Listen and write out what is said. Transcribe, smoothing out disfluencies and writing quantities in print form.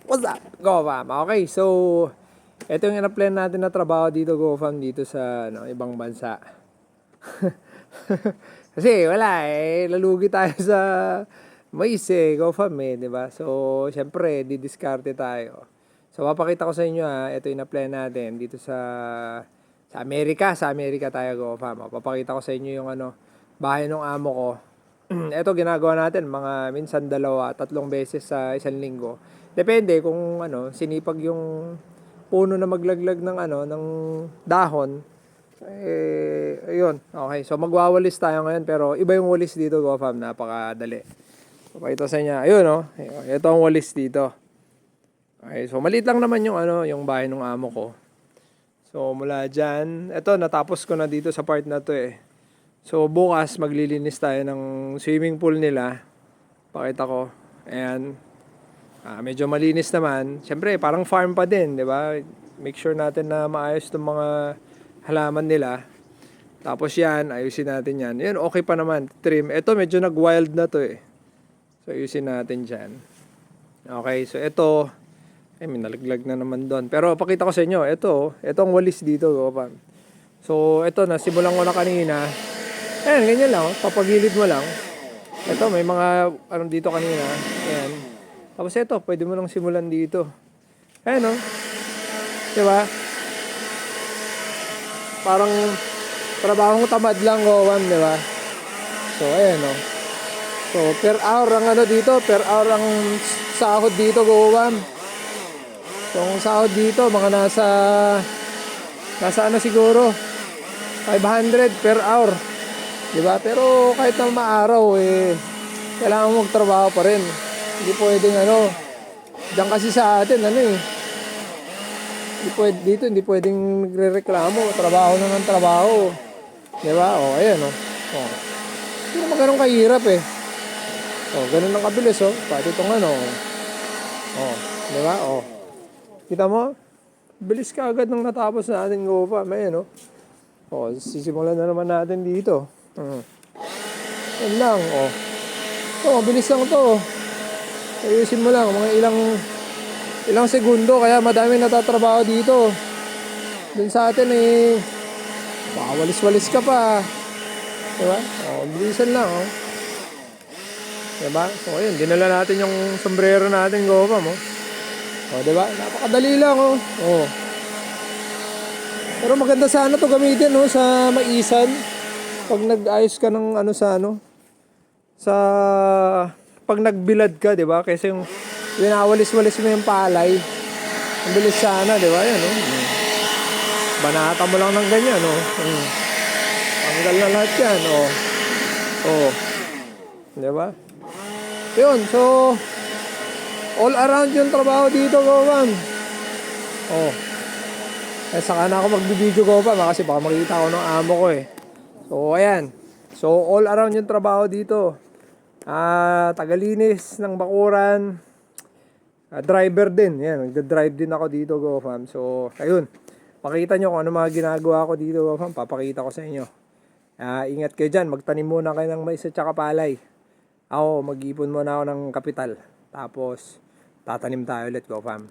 What's up? Go fam. Okay, so ito yung in-apply natin na trabaho dito, Go fam, dito sa ibang bansa. Kasi wala lalugi tayo sa mais Go fam di ba? So, syempre, didiskarte tayo. So, papakita ko sa inyo ito yung in-apply natin dito sa Amerika tayo, Go fam. Papakita ko sa inyo yung bahay ng amo ko. Ito ginagawa natin mga minsan 2-3 beses sa isang linggo. Depende kung sinipag yung puno na maglaglag ng ng dahon. Ayun. Okay, so magwawalis tayo ngayon pero iba yung walis dito, Go fam, napakadali. Papakita sa inyo. Ayun ito ang walis dito. Okay, so maliit lang naman yung yung bahay ng amo ko. So mula diyan, ito natapos ko na dito sa part na to So bukas maglilinis tayo ng swimming pool nila. Pakita ko. Ayan. Medyo malinis naman. Siyempre parang farm pa din, di ba? Make sure natin na maayos itong mga halaman nila. Tapos yan, ayusin natin yan. Yan, okay pa naman. Trim. Ito medyo nag-wild na to So ayusin natin dyan. Okay, so ito, may nalaglag na naman doon. Pero pakita ko sa inyo, ito ang walis dito. So ito, nasimulan ko na kanina. Ayan, ganyan lang. Papagilid mo lang. Ito, may mga dito kanina. Ayan. Tapos ito, pwede mo lang simulan dito. Ayan diba? Parang trabahong tamad lang, Go fam, diba? So, ayan So, per hour ang dito. Per hour ang sahod dito, Go fam. So, ang sahod dito, mga nasa siguro 500 per hour. Diba? Pero kahit na maaraw kailangan mo magtrabaho pa rin. Hindi pwedeng diyan kasi sa atin hindi pwedeng nagrereklamo, trabaho na ng trabaho. Diba? Ayan hindi naman ganun kahirap ganun lang kabilis pati itong diba? Kita mo? Bilis ka agad nung natapos natin, Go fam. Ayan sisimulan na naman natin dito. Yan lang mabilis lang to. Ayusin mo lang mga ilang segundo, kaya madami natatrabaho dito. Dun sa atin walis-walis ka pa, diba? Bilisan lang diba? So ayun, dinala natin yung sombrero natin, Go fam diba? Napakadali lang pero maganda sana to gamitin sa maisan. Pag nag-ayos ka ng sa pag nagbilad ka, 'di ba? Kasi yung winawalis-walis mo yung palay. Ang bilis sana, 'di ba? Yan banata mo lang ng ganyan, Tanggal na lahat 'yan, 'Di ba? 'Yun, so all around yung trabaho dito, Go fam. Saka na ako magbibideo, Go fam, kasi baka makita ko ng amo ko So, ayan. So, all around yung trabaho dito. Tagalinis ng bakuran. Driver din. Yan, nagda-drive din ako dito, Go fam. So, ayun. Pakita nyo kung ano mga ginagawa ko dito, Go fam. Papakita ko sa inyo. Ingat kayo dyan. Magtanim muna kayo ng mais at saka palay. Ako, mag-ipon muna ako ng kapital. Tapos, tatanim tayo ulit, Go fam.